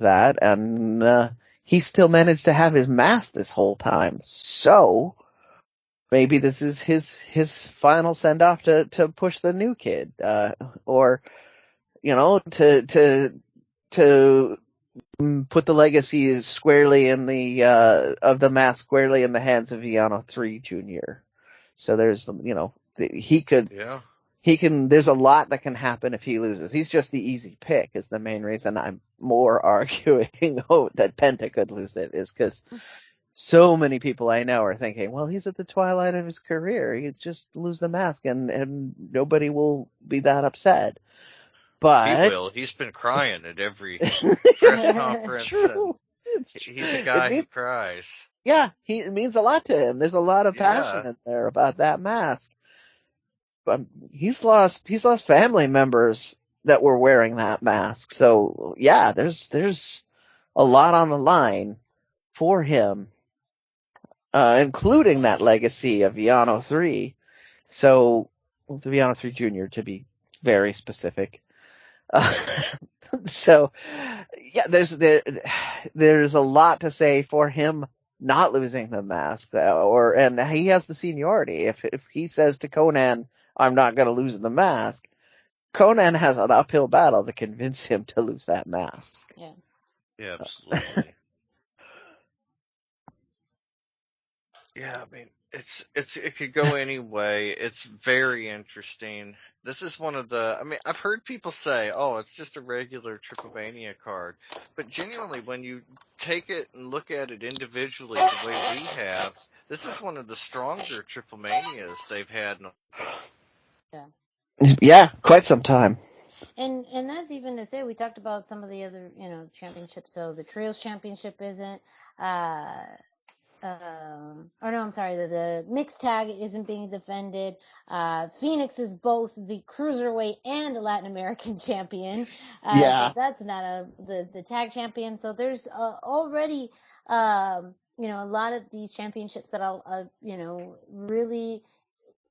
that, and he still managed to have his mask this whole time. So maybe this is his final send off to push the new kid, or to put the legacy squarely in of the mask squarely in the hands of Yano 3 Jr. So there's there's a lot that can happen if he loses. He's just the easy pick is the main reason I'm more arguing that Penta could lose it, is because so many people I know are thinking, well, he's at the twilight of his career. He'd just lose the mask and nobody will be that upset. But he will. He's been crying at every press conference. True. He's a guy who cries. Yeah, it means a lot to him. There's a lot of passion in there about that mask. But he's lost family members that were wearing that mask. So yeah, there's a lot on the line for him, including that legacy of Yano 3. So Yano 3 Jr. to be very specific. So yeah, there's a lot to say for him not losing the mask, and he has the seniority. If he says to Conan, I'm not going to lose the mask, Conan has an uphill battle to convince him to lose that mask. Yeah, absolutely. Yeah, I mean, it could go any way. It's very interesting. This is one of I've heard people say, oh, it's just a regular TripleMania card. But genuinely, when you take it and look at it individually the way we have, this is one of the stronger TripleManias they've had. Yeah, quite some time. And that's even to say, we talked about some of the other, championships. So the Trios Championship isn't, the mixed tag isn't being defended. Phoenix is both the cruiserweight and Latin American champion. That's not the tag champion. So there's already, a lot of these championships that really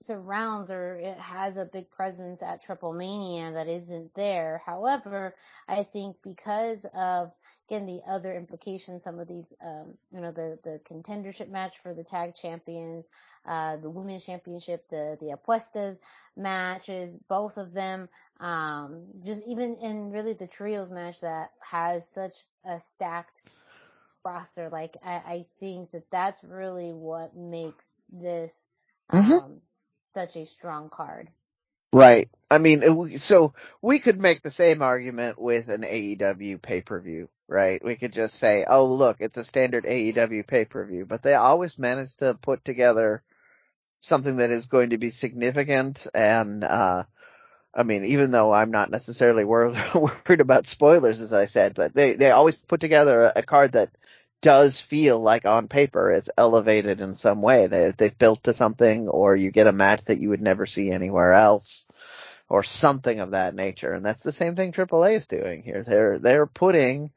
surrounds, or it has a big presence at TripleMania that isn't there. However, I think because of, again, the other implications, some of these, the contendership match for the tag champions, the women's championship, the Apuestas matches, both of them, just even in really the trios match that has such a stacked roster. Like, I think that's really what makes this, such a strong card. Right. I mean, so we could make the same argument with an AEW pay-per-view, right? We could just say, oh, look, it's a standard AEW pay-per-view, but they always manage to put together something that is going to be significant. And, even though I'm not necessarily worried about spoilers, as I said, but they always put together a card that does feel like on paper it's elevated in some way. They've built to something, or you get a match that you would never see anywhere else, or something of that nature. And that's the same thing AAA is doing here. They're putting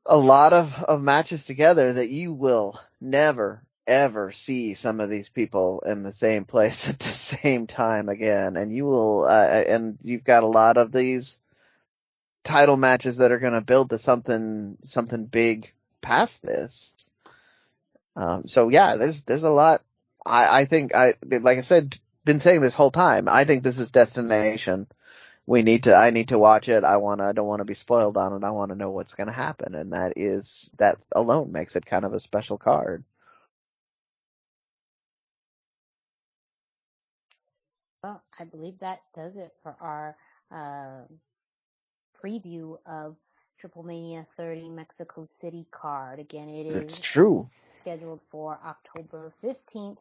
a lot of matches together that you will never ever see some of these people in the same place at the same time again. And you will, and you've got a lot of these title matches that are going to build to something big past this. So yeah, there's a lot. I think like I said, been saying this whole time. I think this is destination. I need to watch it. I don't want to be spoiled on it. I want to know what's going to happen. And that alone makes it kind of a special card. Well, I believe that does it for our preview of TripleMania 30 Mexico City card. Again, it That's is true. Scheduled for October 15th.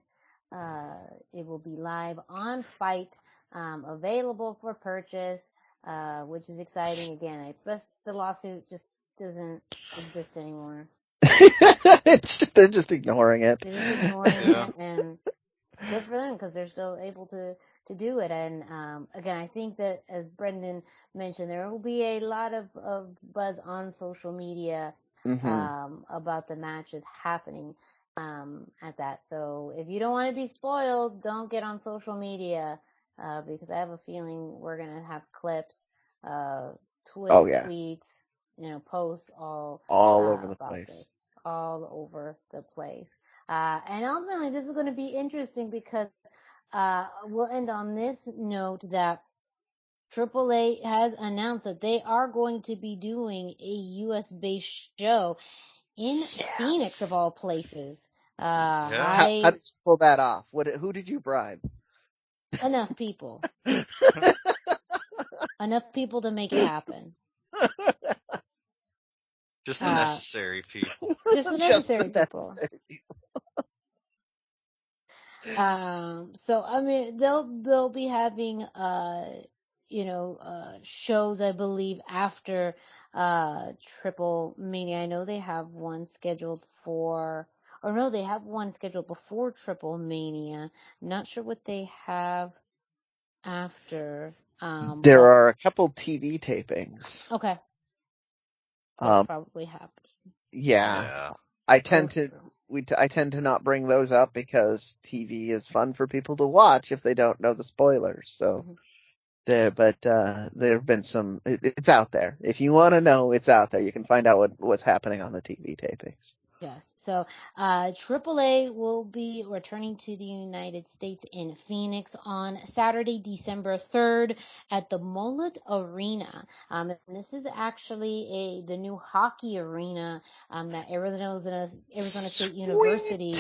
It will be live on Fight, available for purchase, which is exciting. Again, I guess the lawsuit just doesn't exist anymore. They're just ignoring it. They're just ignoring it, and good for them because they're still able to do it. And again, I think that, as Brendan mentioned, there will be a lot of buzz on social media about the matches happening at that. So if you don't want to be spoiled, don't get on social media because I have a feeling we're going to have clips, tweets, posts all over the about place. this, all over the place. And ultimately, this is going to be interesting because we'll end on this note that AAA has announced that they are going to be doing a U.S.-based show in Phoenix, of all places. How did you pull that off? Who did you bribe? Enough people. Enough people to make it happen. Just the necessary people. Just the necessary people. So I mean, they'll be having shows, I believe, after TripleMania. I know they have one scheduled they have one scheduled before TripleMania. Not sure what they have after. There are a couple TV tapings. Okay. That's probably happening. Yeah. I tend to not bring those up because TV is fun for people to watch if they don't know the spoilers. So there have been some. It's out there. If you want to know, it's out there. You can find out what's happening on the TV tapings. Yes. So, AAA will be returning to the United States in Phoenix on Saturday, December 3rd at the Mullet Arena. And this is actually the new hockey arena, that Arizona State University,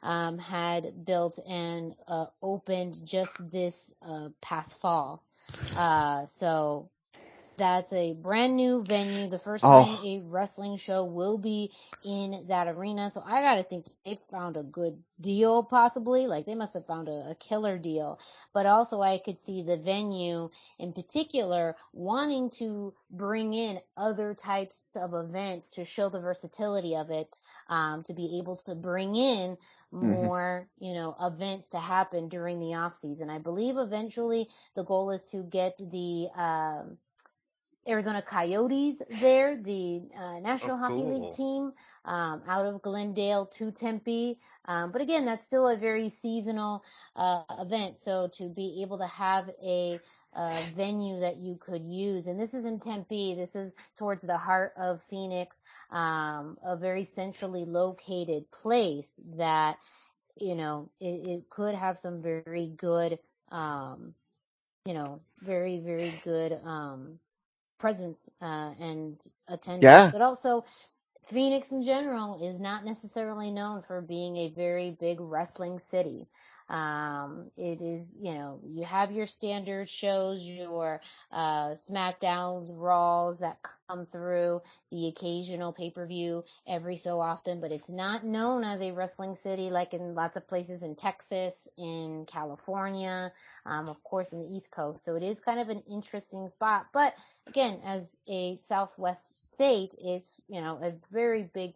had built and, opened just this, past fall. So, that's a brand new venue. The first time a wrestling show will be in that arena. So I gotta think they found a good deal, possibly. Like, they must have found a killer deal. But also I could see the venue in particular wanting to bring in other types of events to show the versatility of it, to be able to bring in more, events to happen during the off season. I believe eventually the goal is to get the, Arizona Coyotes there, the National Hockey League team, out of Glendale to Tempe. But again, that's still a very seasonal event. So to be able to have a venue that you could use, and this is in Tempe, this is towards the heart of Phoenix, a very centrally located place that, it could have some very good, very, very good, presence and attendance. But also Phoenix in general is not necessarily known for being a very big wrestling city. It is, you have your standard shows, your SmackDowns, Raws that come through, the occasional pay-per-view every so often, but it's not known as a wrestling city like in lots of places in Texas, in California, of course in the East Coast. So it is kind of an interesting spot. But again, as a Southwest state, it's, a very big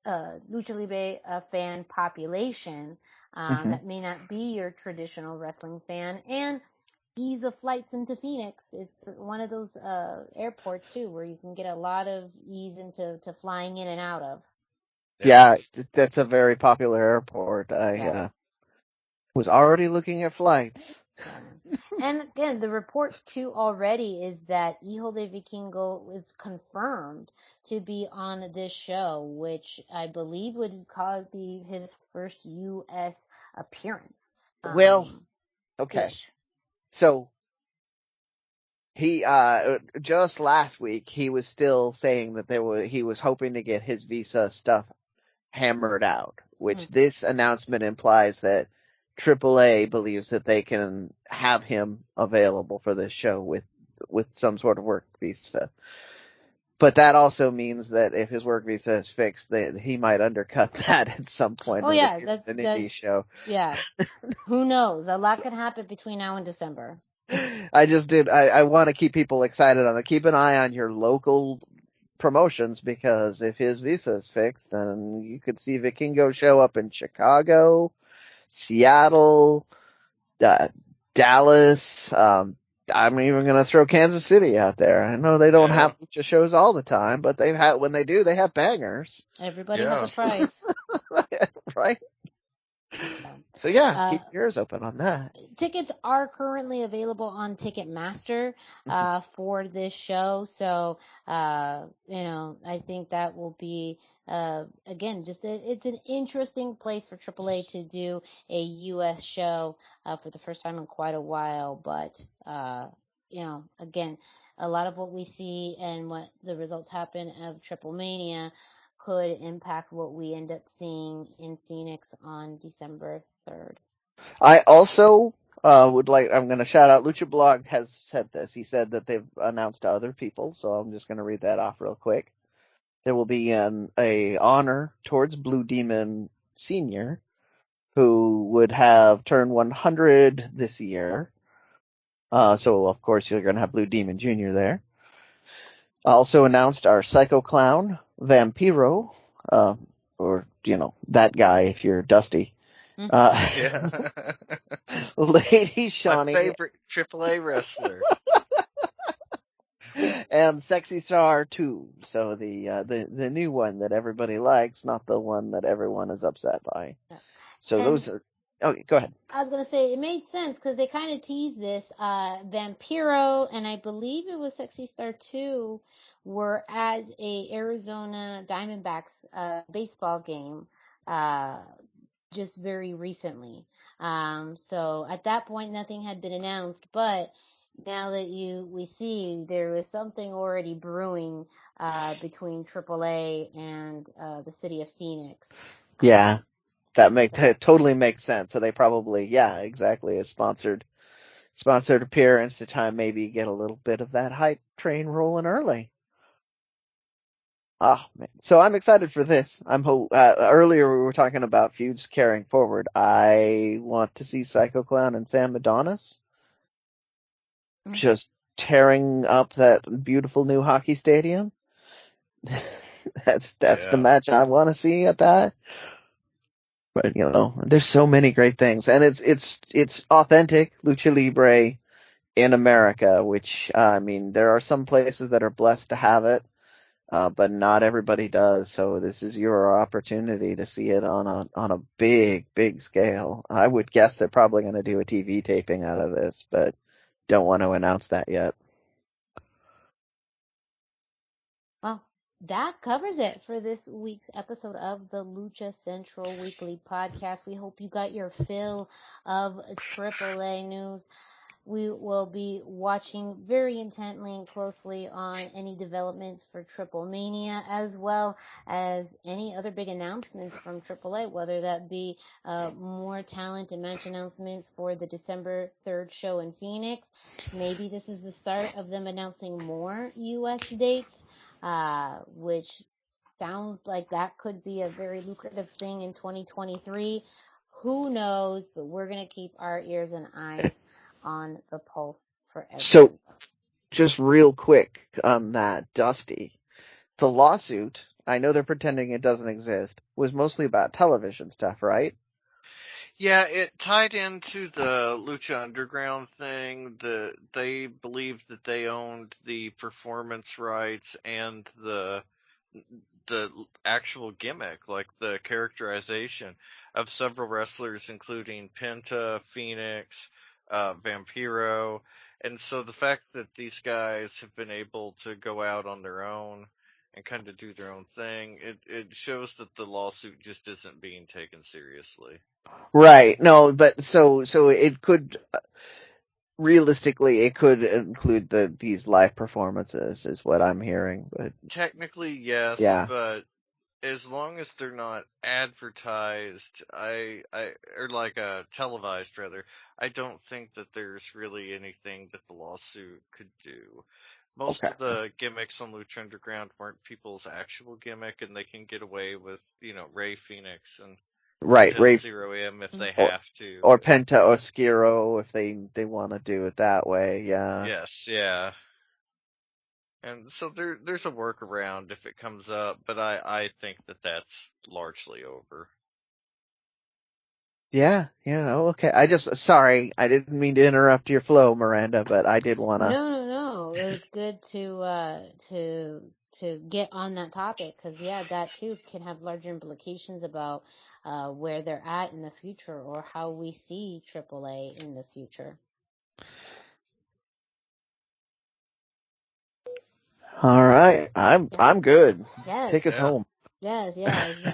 Lucha Libre fan population. That may not be your traditional wrestling fan, and ease of flights into Phoenix. It's one of those airports too where you can get a lot of ease into flying in and out of. Yeah, that's a very popular airport. Was already looking at flights. And again, the report too already is that Hijo de Vikingo is confirmed to be on this show, which I believe would be his first U.S. appearance. Well, okay. Ish. So he just last week he was still saying that he was hoping to get his visa stuff hammered out, which this announcement implies that AAA believes that they can have him available for this show with some sort of work visa. But that also means that if his work visa is fixed, that he might undercut that at some point. Oh yeah, that's an indie show. Yeah. Who knows? A lot can happen between now and December. I want to keep people excited on it. Keep an eye on your local promotions, because if his visa is fixed, then you could see Vikingo show up in Chicago, Seattle, Dallas. I'm even going to throw Kansas City out there. I know they don't have lucha shows all the time, but when they do, they have bangers. Everybody has a price. Right? So yeah, keep your ears open on that. Tickets are currently available on Ticketmaster for this show. So, I think that will be, again, it's an interesting place for AAA to do a U.S. show for the first time in quite a while. But, again, a lot of what we see and what the results happen of TripleMania could impact what we end up seeing in Phoenix on December 3rd. I also I'm going to shout out, Lucha Blog has said this. He said that they've announced to other people, so I'm just going to read that off real quick. There will be a honor towards Blue Demon Sr., who would have turned 100 this year. So of course you're going to have Blue Demon Jr. there. Also announced our Psycho Clown, Vampiro, or, that guy if you're Dusty. Lady Shawnee. My favorite AAA wrestler. And Sexy Star 2. So the new one that everybody likes, not the one that everyone is upset by. So those are, okay, go ahead. I was going to say, it made sense because they kind of teased this. Vampiro, and I believe it was Sexy Star 2, were as a Arizona Diamondbacks baseball game just very recently. So at that point, nothing had been announced, but now that we see there was something already brewing between AAA and the city of Phoenix. Yeah. That totally makes sense. So they probably, exactly, a sponsored appearance to try and maybe get a little bit of that hype train rolling early. Oh man. So I'm excited for this. Earlier we were talking about feuds carrying forward. I want to see Psycho Clown and Sam Adonis just tearing up that beautiful new hockey stadium. That's the match I want to see at that. But there's so many great things, and it's authentic Lucha Libre in America, which there are some places that are blessed to have it, but not everybody does. So this is your opportunity to see it on a big scale. I would guess they're probably going to do a TV taping out of this, but don't want to announce that yet. Well, that covers it for this week's episode of the Lucha Central Weekly podcast. We hope you got your fill of AAA news. We will be watching very intently and closely on any developments for TripleMania, as well as any other big announcements from AAA, whether that be more talent and match announcements for the December 3rd show in Phoenix. Maybe this is the start of them announcing more U.S. dates, which sounds like that could be a very lucrative thing in 2023. Who knows? But we're going to keep our ears and eyes on the pulse for everyone. So, just real quick on that, Dusty. The lawsuit, I know they're pretending it doesn't exist, was mostly about television stuff, right? Yeah, it tied into the Lucha Underground thing. They believed that they owned the performance rights and the actual gimmick, like the characterization. of several wrestlers, including Penta, Phoenix, Vampiro. And so the fact that these guys have been able to go out on their own and kind of do their own thing, it shows that the lawsuit just isn't being taken seriously. Right. No, but so it could, realistically, it could include these live performances, is what I'm hearing. But technically, yes, yeah. but as long as they're not advertised, or like televised rather, I don't think that there's really anything that the lawsuit could do. Most of the gimmicks on Lucha Underground weren't people's actual gimmick, and they can get away with, Ray Phoenix and Right, Ray Zero M if they have to. Or Penta Oscuro if they want to do it that way, yeah. Yes, yeah. And so there's a workaround if it comes up, but I think that that's largely over. Yeah, okay. Sorry, I didn't mean to interrupt your flow, Miranda, but I did want to. No. It was good to get on that topic, because that too can have larger implications about where they're at in the future, or how we see AAA in the future. All right, I'm good. Yes. Take us home. Yes.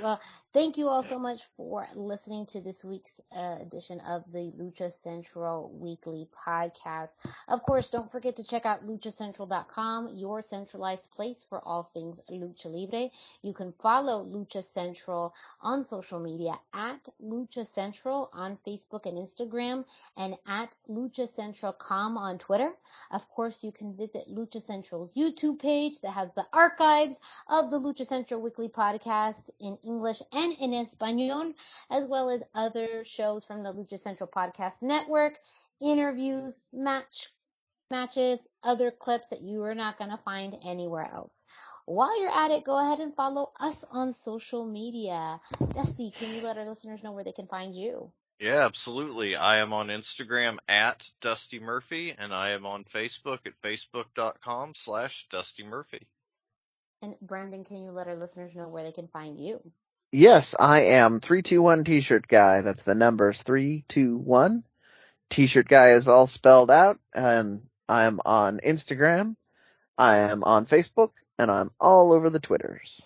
Well, thank you all so much for listening to this week's edition of the Lucha Central Weekly podcast. Of course, don't forget to check out luchacentral.com, your centralized place for all things Lucha Libre. You can follow Lucha Central on social media at Lucha Central on Facebook and Instagram, and at Lucha Central.com on Twitter. Of course, you can visit Lucha Central's YouTube page that has the archives of the Lucha Central Weekly podcast in English and in Espanol, as well as other shows from the Lucha Central Podcast Network, interviews, matches, other clips that you are not going to find anywhere else. While you're at it, go ahead and follow us on social media. Dusty, can you let our listeners know where they can find you? Yeah, absolutely. I am on Instagram at Dusty Murphy, and I am on Facebook at facebook.com/Dusty Murphy. And Brandon, can you let our listeners know where they can find you? Yes, I am 321 T-shirt guy. That's the numbers 321. T-shirt guy is all spelled out, and I'm on Instagram, I am on Facebook, and I'm all over the Twitters.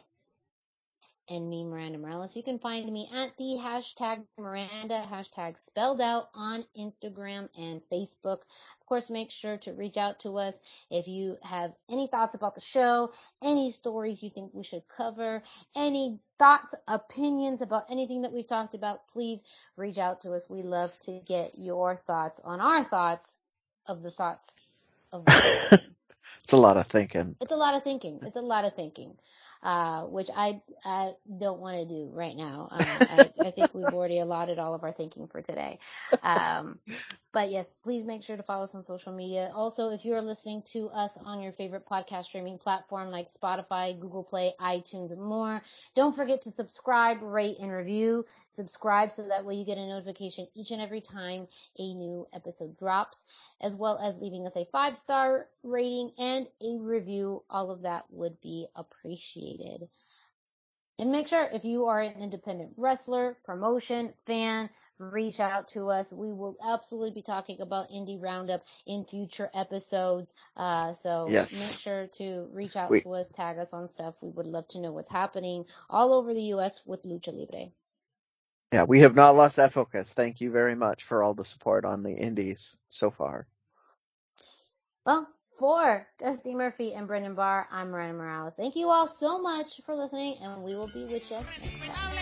And me, Miranda Morales. You can find me at the hashtag Miranda, hashtag spelled out, on Instagram and Facebook. Of course, make sure to reach out to us if you have any thoughts about the show, any stories you think we should cover, any thoughts, opinions about anything that we've talked about. Please reach out to us. We love to get your thoughts on our thoughts of the thoughts of It's a lot of thinking. It's a lot of thinking. Which I don't want to do right now. I think we've already allotted all of our thinking for today. But yes, please make sure to follow us on social media. Also, if you're listening to us on your favorite podcast streaming platform like Spotify, Google Play, iTunes, and more, don't forget to subscribe, rate, and review. Subscribe so that way you get a notification each and every time a new episode drops, as well as leaving us a 5-star rating and a review. All of that would be appreciated. And make sure, if you are an independent wrestler, promotion, fan, reach out to us. We will absolutely be talking about Indie Roundup in future episodes. So yes, make sure to reach out to us, tag us on stuff. We would love to know what's happening all over the U.S. with Lucha Libre. Yeah, we have not lost that focus. Thank you very much for all the support on the indies so far. Well, for Dusty Murphy and Brendan Barr, I'm Miranda Morales. Thank you all so much for listening, and we will be with you next time.